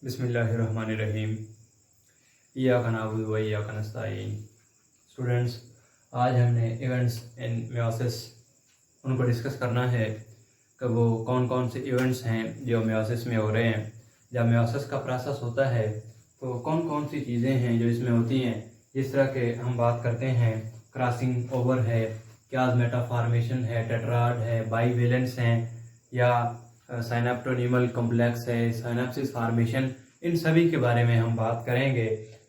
बिस्मिल्लाहिर्रहमानिर्रहीम। इय्याका नअबुदु व इय्याका नस्तईन। स्टूडेंट्स, आज हमने इवेंट्स इन मेयोसिस उनको डिस्कस करना है कि वो कौन कौन से इवेंट्स हैं जो मेयोसिस में हो रहे हैं। जब मेयोसिस का प्रोसेस होता है तो कौन कौन सी चीज़ें हैं जो इसमें होती हैं। जिस तरह के हम बात करते हैं, क्रॉसिंग ओवर है, क्याज़मेटा फॉर्मेशन है, टेट्राड है, बाईवेलेंस हैं, या साइनेप्टोनीमल कॉम्प्लेक्स है, साइनेप्सिस फॉर्मेशन, इन सभी के बारे में हम बात करेंगे।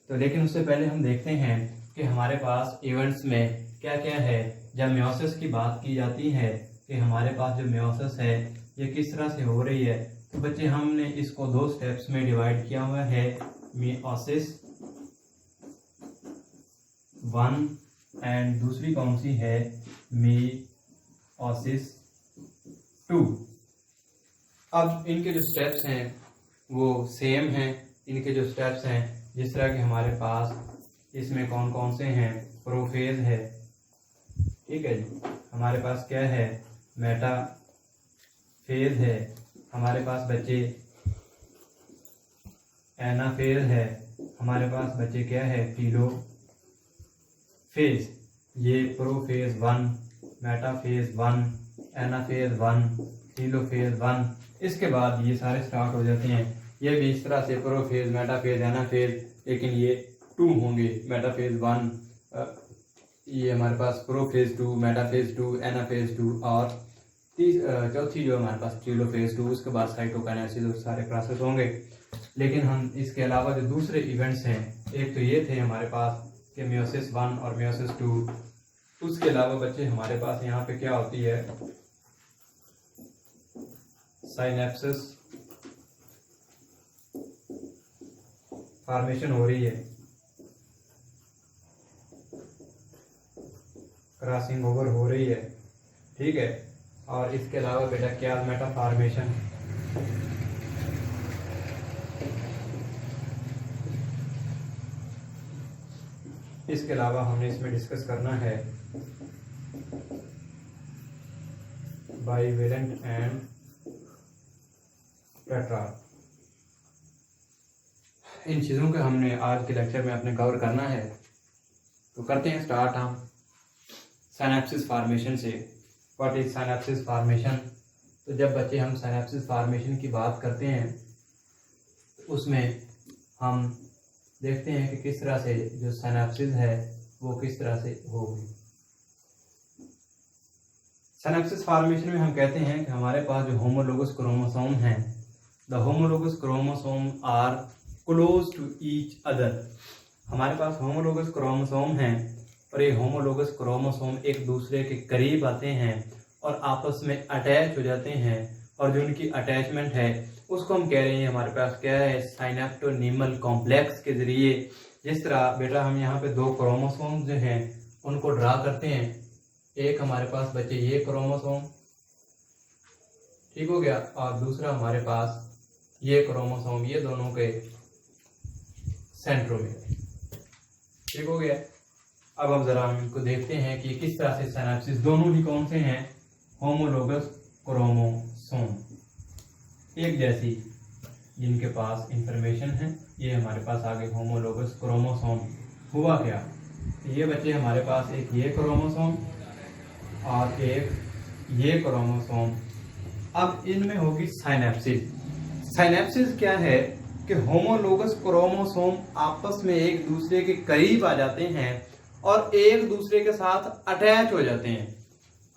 तो लेकिन उससे पहले हम देखते हैं कि हमारे पास इवेंट्स में क्या क्या है। जब मेयोसिस की बात की जाती है कि हमारे पास जो मेयोसिस है ये किस तरह से हो रही है, तो बच्चे हमने इसको दो स्टेप्स में डिवाइड किया हुआ है। मेयोसिस 1 एंड दूसरी कौन सी है, मेयोसिस 2। अब इनके जो स्टेप्स हैं वो सेम हैं। इनके जो स्टेप्स हैं, जिस तरह के हमारे पास इसमें कौन कौन से हैं, प्रोफेज है, ठीक है जी, हमारे पास क्या है, मेटाफेज है, हमारे पास बच्चे एनाफेज है, हमारे पास बच्चे क्या है, टेलोफेज। ये प्रोफेज 1, मेटाफेज 1, एनाफेज 1, टेलोफेज 1। इसके बाद ये सारे स्टार्ट हो जाते हैं। ये भी इस तरह से प्रोफेज, मेटाफेज, एनाफेज, लेकिन ये 2 होंगे। मेटाफेज 1, ये हमारे पास प्रोफेज 2, मेटाफेज 2, एनाफेज 2, और चौथी जो हमारे पास टेलोफेज 2। उसके बाद साइटोकाइनेसिस और सारे प्रोसेस होंगे। लेकिन हम इसके अलावा जो दूसरे इवेंट्स हैं, एक तो ये थे हमारे पास कि मेयोसिस 1 और मेयोसिस 2। उसके अलावा बच्चे हमारे पास यहाँ पे क्या होती है, साइनेप्सिस फॉर्मेशन हो रही है, क्रॉसिंग ओवर हो रही है, ठीक है। और इसके अलावा बेटा क्याज़मेटा फॉर्मेशन, इसके अलावा हमने इसमें डिस्कस करना है बाईवेलेंट एंड टेट्राड। इन चीज़ों को हमने आज के लेक्चर में अपने कवर करना है। तो करते हैं स्टार्ट हम साइनेप्सिस फॉर्मेशन से। What is synapsis formation? तो जब बच्चे हम साइनेप्सिस फॉर्मेशन की बात करते हैं तो उसमें हम देखते हैं कि किस तरह से जो साइनेप्सिस है वो किस तरह से होगी। साइनेप्सिस फॉर्मेशन में हम कहते हैं कि हमारे पास जो होमोलोगस क्रोमोसोम हैं, the homologous chromosome are close to each other. हमारे पास होमोलोगस क्रोमोसोम हैं और ये होमोलोगस क्रोमोसोम एक दूसरे के करीब आते हैं और आपस में अटैच हो जाते हैं। और जो उनकी अटैचमेंट है उसको हम कह रहे हैं, हमारे पास क्या है, साइनेप्टोनीमल कॉम्प्लेक्स के जरिए। जिस तरह बेटा हम यहाँ पे दो क्रोमोसोम जो हैं उनको ड्रा करते हैं। एक हमारे पास बच्चे ये क्रोमोसोम, ठीक हो गया, और दूसरा हमारे पास ये क्रोमोसोम, ये दोनों के सेंट्रोमियर, ठीक हो गया। अब हम जरा हम इनको देखते हैं कि किस तरह से साइनेप्सिस, दोनों ही कौन से हैं, होमोलोगस क्रोमोसोम, एक जैसी जिनके पास इंफॉर्मेशन है। ये हमारे पास आगे होमोलोगस क्रोमोसोम। हुआ क्या, ये बच्चे हमारे पास एक ये क्रोमोसोम और एक ये क्रोमोसोम। अब इनमें होगी साइनेप्सिस। साइनेप्सिस क्या है कि होमोलोगस क्रोमोसोम आपस में एक दूसरे के करीब आ जाते हैं और एक दूसरे के साथ अटैच हो जाते हैं।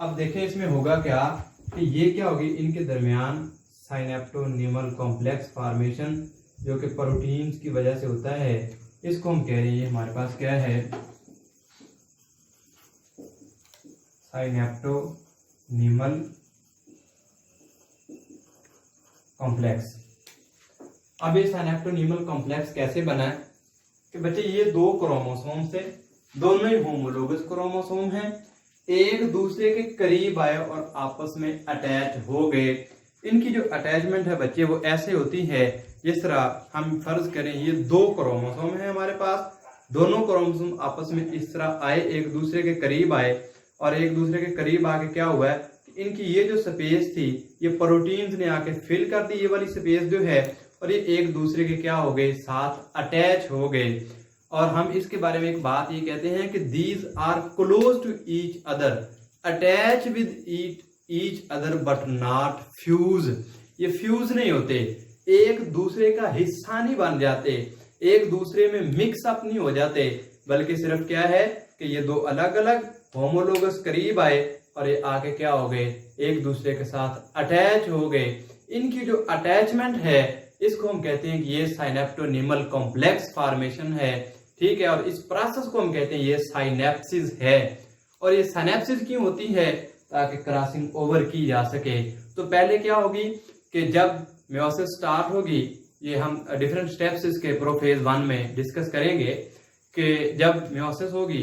अब देखें इसमें होगा क्या कि ये क्या होगी, इनके दरमियान साइनेप्टोनीमल कॉम्प्लेक्स फॉर्मेशन जो कि प्रोटीन्स की वजह से होता है, इसको हम कह रहे हैं हमारे पास क्या है, साइनेप्टोनीमल कॉम्प्लेक्स। अब ये साइनेप्टोनीमल कॉम्प्लेक्स कैसे बना है कि बच्चे ये दो क्रोमोसोम से, दोनों ही होमोलोगस क्रोमोसोम हैं, एक दूसरे के करीब आए और आपस में अटैच हो गए। इनकी जो अटैचमेंट है बच्चे वो ऐसे होती है, जिस तरह हम फर्ज करें ये दो क्रोमोसोम है हमारे पास, दोनों क्रोमोसोम आपस में इस तरह आए, एक दूसरे के करीब आए, और एक दूसरे के करीब आके क्या हुआ है, इनकी ये जो स्पेस थी ये प्रोटीन्स ने आके फिल कर दी। ये वाली स्पेस जो है और ये एक दूसरे के क्या हो गए, साथ अटैच हो गए। और हम इसके बारे में एक बात ये कहते हैं कि these are close to each other, attach with each other but not fuse. ये फ्यूज नहीं होते, एक दूसरे का हिस्सा नहीं बन जाते, एक दूसरे में मिक्स अप नहीं हो जाते, बल्कि सिर्फ क्या है कि ये दो अलग अलग होमोलोगस करीब आए और ये आके क्या हो गए, एक दूसरे के साथ अटैच हो गए। इनकी जो अटैचमेंट है इसको हम कहते हैं कि ये साइनेप्टोनीमल कॉम्प्लेक्स फॉर्मेशन है, ठीक है। और इस प्रोसेस को हम कहते हैं ये साइनेप्सिस है। और ये साइनेप्सिस क्यों होती है, ताकि क्रॉसिंग ओवर की जा सके। तो पहले क्या होगी कि जब मेयोसिस स्टार्ट होगी, ये हम डिफरेंट स्टेप्स इसके प्रोफेज 1 में डिस्कस करेंगे कि जब मेयोसिस होगी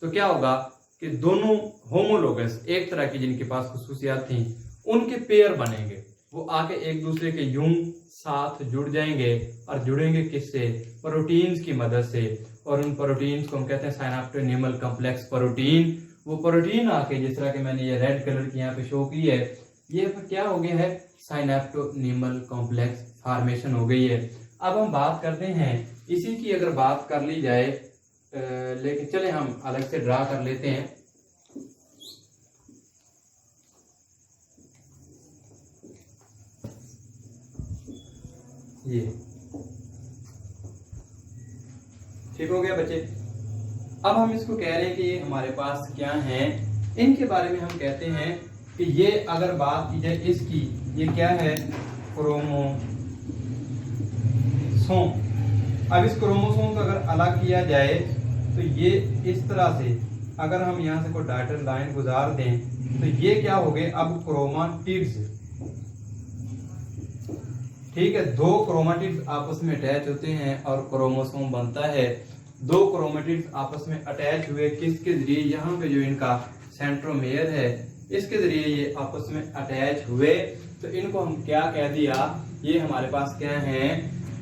तो क्या होगा कि दोनों होमोलोगस, एक तरह की जिनके पास खुसूसियात थी, उनके पेयर बनेंगे, वो आके एक दूसरे के यूं साथ जुड़ जाएंगे। और जुड़ेंगे किससे, प्रोटीन्स की मदद से। और उन प्रोटीन्स को हम कहते हैं साइनेप्टोनीमल कॉम्प्लेक्स प्रोटीन। वो प्रोटीन आके, जिस तरह के मैंने ये रेड कलर की यहाँ पे शो की है, ये क्या हो गया है, साइनेप्टोनीमल कॉम्प्लेक्स फॉर्मेशन हो गई है। अब हम बात करते हैं इसी की, अगर बात कर ली जाए, लेकिन चले हम अलग से ड्रा कर लेते हैं। ये ठीक हो गया बच्चे। अब हम इसको कह रहे हैं कि ये हमारे पास क्या है, इनके बारे में हम कहते हैं कि ये अगर बात की जाए इसकी, ये क्या है, क्रोमोसोम। अब इस क्रोमोसोम को अगर अलग किया जाए तो ये इस तरह से, अगर हम यहाँ से कोई डॉटेड लाइन गुजार दें तो ये क्या हो गए, अब क्रोमाटिड्स, ठीक है। दो क्रोमाटिड्स आपस में अटैच होते हैं और क्रोमोसोम बनता है। दो क्रोमाटिड्स आपस में अटैच हुए, किसके जरिए, यहाँ पे जो इनका सेंट्रोमेयर है इसके जरिए ये आपस में अटैच हुए। तो इनको हम क्या कह दिया, ये हमारे पास क्या है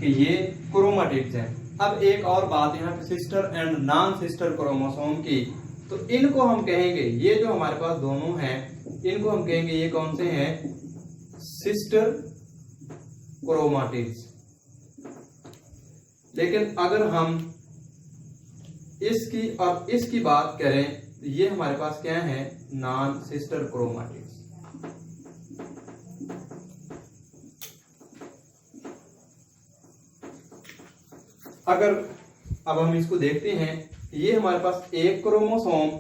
कि ये क्रोमाटिड्स हैं। अब एक और बात यहाँ पे sister and non sister chromosome की, तो इनको हम कहेंगे, ये जो हमारे पास दोनों हैं इनको हम कहेंगे ये कौन से हैं, सिस्टर क्रोमाटिड्स। लेकिन अगर हम इसकी और इसकी बात करें तो ये हमारे पास क्या है, नॉन सिस्टर क्रोमाटिड्स। अगर अब हम इसको देखते हैं, ये हमारे पास एक क्रोमोसोम,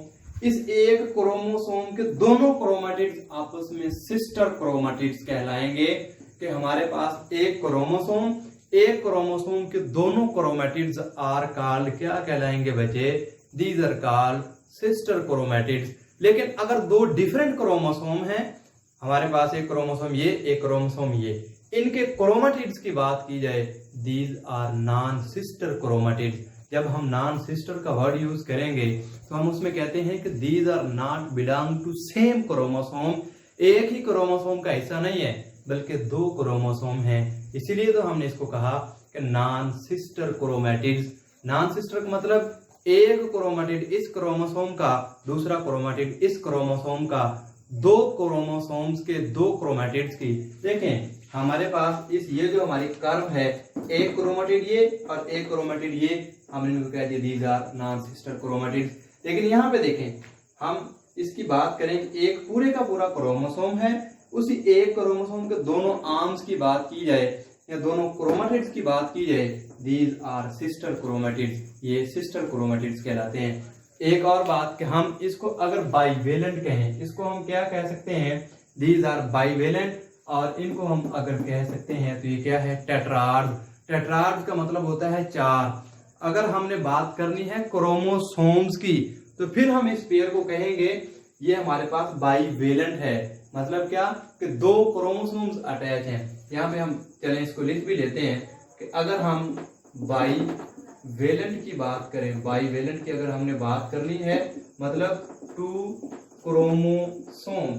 इस एक क्रोमोसोम के दोनों क्रोमाटिड्स आपस में सिस्टर क्रोमाटिड्स कहलाएंगे। कि हमारे पास एक क्रोमोसोम के दोनों क्रोमेटिड्स आर कॉल्ड, क्या कहलाएंगे बच्चे, these are called sister chromatids. लेकिन अगर दो डिफरेंट क्रोमोसोम हैं, हमारे पास एक क्रोमोसोम ये, एक क्रोमोसोम ये, इनके क्रोमेटिड्स की बात की जाए, these are non sister chromatids. जब हम नॉन सिस्टर का वर्ड यूज करेंगे तो हम उसमें कहते हैं कि these are not belong to same chromosome. एक ही क्रोमोसोम का हिस्सा नहीं है, बल्कि दो क्रोमोसोम हैं। इसीलिए तो हमने इसको कहा कि non sister chromatids. Non sister का मतलब एक क्रोमेटिड इस क्रोमोसोम का, दूसरा क्रोमेटिड इस क्रोमोसोम का, दो क्रोमोसोम्स के दो क्रोमेटिड्स की। देखें हमारे पास इस, ये जो हमारी कर्व है, एक क्रोमेटिड ये और एक क्रोमेटिड ये, हमने इनको कह दिया these are non sister chromatids. लेकिन यहाँ पे देखें, हम इसकी बात करें, एक पूरे का पूरा क्रोमोसोम है, उसी एक क्रोमोसोम के दोनों आर्म्स की बात की जाए या दोनों क्रोमेटिड्स की बात की जाए, दीज आर सिस्टर क्रोमेटिड्स। ये सिस्टर क्रोमेटिड्स कहलाते हैं। एक और बात कि हम इसको अगर बाइवेलेंट कहें, इसको हम क्या कह सकते हैं, दीज आर बाइवेलेंट। और इनको हम अगर कह सकते हैं तो ये क्या है, टेट्रार्ड। टेट्रार्ड का मतलब होता है चार। अगर हमने बात करनी है क्रोमोसोम्स की तो फिर हम इस पेयर को कहेंगे ये हमारे पास बाइवेलेंट है। मतलब क्या कि दो क्रोमोसोम्स अटैच हैं। यहाँ पे हम चलें इसको लिख भी लेते हैं कि अगर हम बाइवेलेंट की बात करें, बाइवेलेंट की अगर हमने बात करनी है, मतलब टू क्रोमोसोम,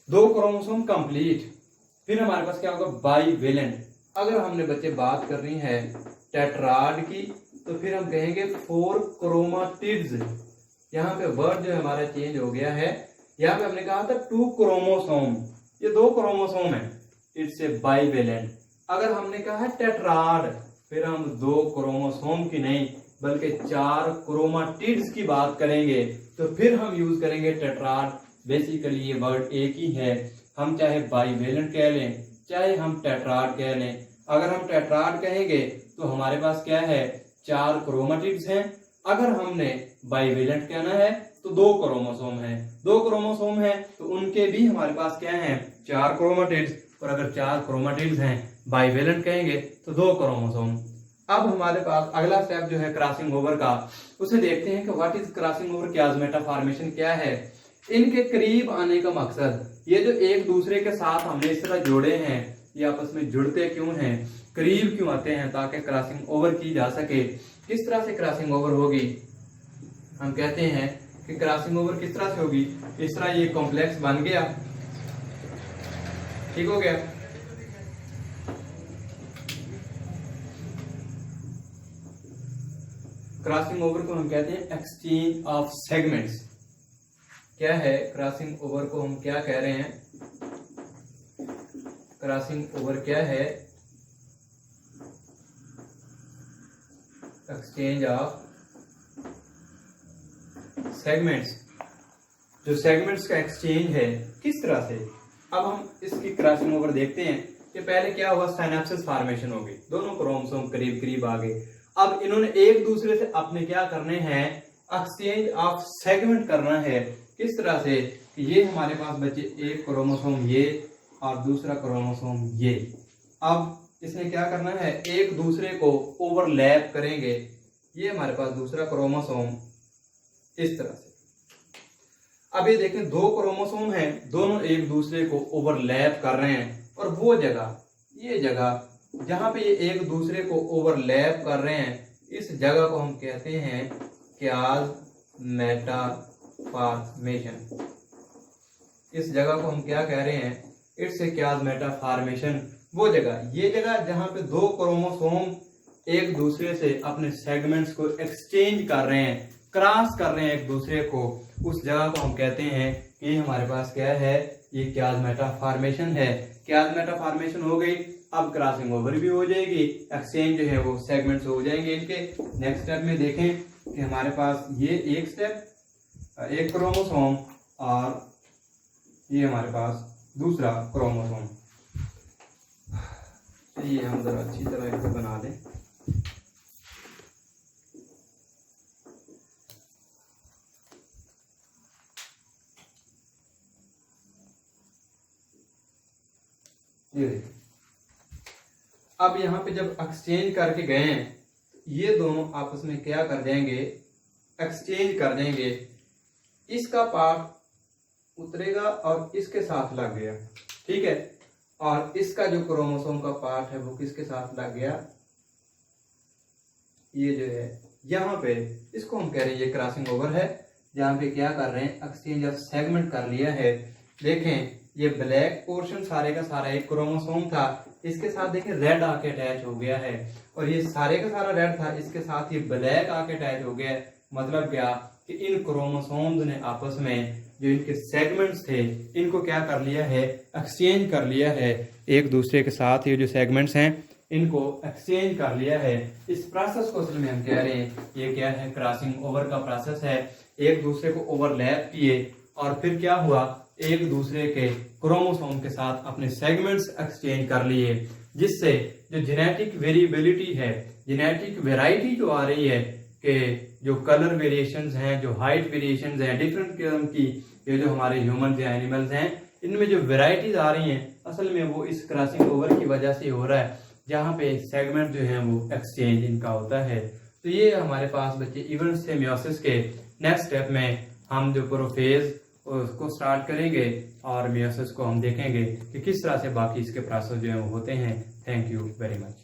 दो क्रोमोसोम कंप्लीट, फिर हमारे पास क्या होगा, बाइवेलेंट। अगर हमने बच्चे बात करनी है टेट्राड की तो फिर हम कहेंगे फोर क्रोमाटिड्स। यहाँ पे वर्ड जो हमारा चेंज हो गया है, यहाँ पे हमने कहा था टू क्रोमोसोम, ये दो क्रोमोसोम है, इट्स ए बाइवेलेंट। अगर हमने कहा है टेट्राड, फिर हम 2 क्रोमोसोम की नहीं बल्कि 4 क्रोमाटिड्स की बात करेंगे, तो फिर हम यूज करेंगे टेट्राड। बेसिकली ये वर्ड एक ही है, हम चाहे बाइवेलेंट कह लें चाहे हम टेट्राड कह लें। अगर हम टेट्राड कहेंगे तो हमारे पास क्या है, 4 क्रोमाटिड्स हैं। अगर हमने बाइवेलेंट कहना है तो 2 क्रोमोसोम हैं। 2 क्रोमोसोम हैं तो उनके भी हमारे पास क्या हैं, 4 क्रोमाटिड्स। और अगर 4 क्रोमाटिड्स हैं, बाइवेलेंट कहेंगे तो 2 क्रोमोसोम। अब हमारे पास अगला स्टेप जो है क्रॉसिंग ओवर का, उसे देखते हैं कि what is crossing over, chiasmata formation क्या है। इनके करीब आने का मकसद, ये जो एक दूसरे के साथ हमने इस तरह जोड़े हैं, ये आपस में जुड़ते क्यों हैं, करीब क्यों आते हैं, ताकि क्रॉसिंग ओवर की जा सके। किस तरह से क्रॉसिंग ओवर होगी, हम कहते हैं कि क्रॉसिंग ओवर किस तरह से होगी। इस तरह ये कॉम्प्लेक्स बन गया, ठीक हो गया। क्रॉसिंग ओवर को हम कहते हैं एक्सचेंज ऑफ सेगमेंट्स। क्या है क्रॉसिंग ओवर को हम क्या कह रहे हैं, क्रॉसिंग ओवर क्या है, एक्सचेंज ऑफ सेगमेंट्स। जो सेगमेंट्स का एक्सचेंज है किस तरह से। अब हम इसकी क्रॉसिंग ओवर देखते हैं कि पहले क्या हुआ, सिनैप्सिस फॉर्मेशन हो गई, दोनों क्रोमोसोम करीब करीब आ गए। अब इन्होंने एक दूसरे से अपने क्या करने हैं, एक्सचेंज ऑफ सेगमेंट करना है। किस तरह से, ये हमारे पास बचे एक क्रोमोसोम ये और दूसरा क्रोमोसोम ये। अब इसने क्या करना है, एक दूसरे को ओवरलैप करेंगे। ये हमारे पास दूसरा क्रोमोसोम इस तरह से। अब ये देखें 2 क्रोमोसोम हैं, दोनों एक दूसरे को ओवरलैप कर रहे हैं। और वो जगह, ये जगह जहां पे ये एक दूसरे को ओवरलैप कर रहे हैं, इस जगह को हम कहते हैं क्याज़मेटा फॉर्मेशन। इस जगह को हम क्या कह रहे हैं, इट्स ए क्याज़मेटा फॉर्मेशन। वो जगह, ये जगह जहां पे 2 क्रोमोसोम एक दूसरे से अपने सेगमेंट्स को एक्सचेंज कर रहे हैं, क्रॉस कर रहे हैं एक दूसरे को, उस जगह को हम कहते हैं कि हमारे पास क्या है, ये क्याज़मेटा फॉर्मेशन है। क्याज़मेटा फॉर्मेशन हो गई, अब क्रॉसिंग ओवर भी हो जाएगी, एक्सचेंज जो है वो सेगमेंट्स हो जाएंगे इनके। नेक्स्ट स्टेप में देखें कि हमारे पास ये एक स्टेप, एक क्रोमोसोम और ये हमारे पास दूसरा क्रोमोसोम। ये हम जरा अच्छी तरह इनको बना दें। ये देखिए, अब यहाँ पे जब एक्सचेंज करके गए हैं, ये दोनों आपस में क्या कर देंगे, एक्सचेंज कर देंगे। इसका पार्ट उतरेगा और इसके साथ लग गया, ठीक है। और इसका जो क्रोमोसोम का पार्ट है वो किसके साथ लग गया, ये जो है यहाँ पे, इसको हम कह रहे हैं ये क्रॉसिंग ओवर है। जहाँ पे क्या कर रहे हैं, एक्सचेंज ऑफ सेगमेंट कर लिया है। देखें ये ब्लैक पोर्शन सारे का सारा एक क्रोमोसोम था, इसके साथ देखें रेड आके अटैच हो गया है। और ये सारे का सारा रेड था, इसके साथ ये ब्लैक आके अटैच हो गया है। मतलब क्या कि इन क्रोमोसोम्स ने आपस में जो इनके सेगमेंट्स थे, इनको क्या कर लिया है, एक्सचेंज कर लिया है एक दूसरे के साथ। ये जो सेगमेंट्स हैं इनको एक्सचेंज कर लिया है। इस प्रोसेस को असल में हम कह रहे हैं ये क्या है, क्रॉसिंग ओवर का प्रोसेस है। एक दूसरे को ओवरलैप किए और फिर क्या हुआ, एक दूसरे के क्रोमोसोम के साथ अपने सेगमेंट्स एक्सचेंज कर लिए, जिससे जो जेनेटिक वेरिएबिलिटी है, जेनेटिक वेराइटी जो आ रही है, कि जो कलर वेरिएशंस हैं, जो हाइट वेरिएशंस हैं, डिफरेंट किस्म की ये जो हमारे ह्यूमन या एनिमल्स हैं, इनमें जो वेराइटीज आ रही हैं, असल में वो इस क्रॉसिंग ओवर की वजह से हो रहा है, जहाँ पे सेगमेंट जो है वो एक्सचेंज इनका होता है। तो ये हमारे पास बच्चे इवेंट्स थे मियोसिस के। नेक्स्ट स्टेप में हम जो प्रोफेज उसको स्टार्ट करेंगे और मियोसिस को हम देखेंगे कि किस तरह से बाकी इसके प्रोसेस जो है वो होते हैं। Thank you very much.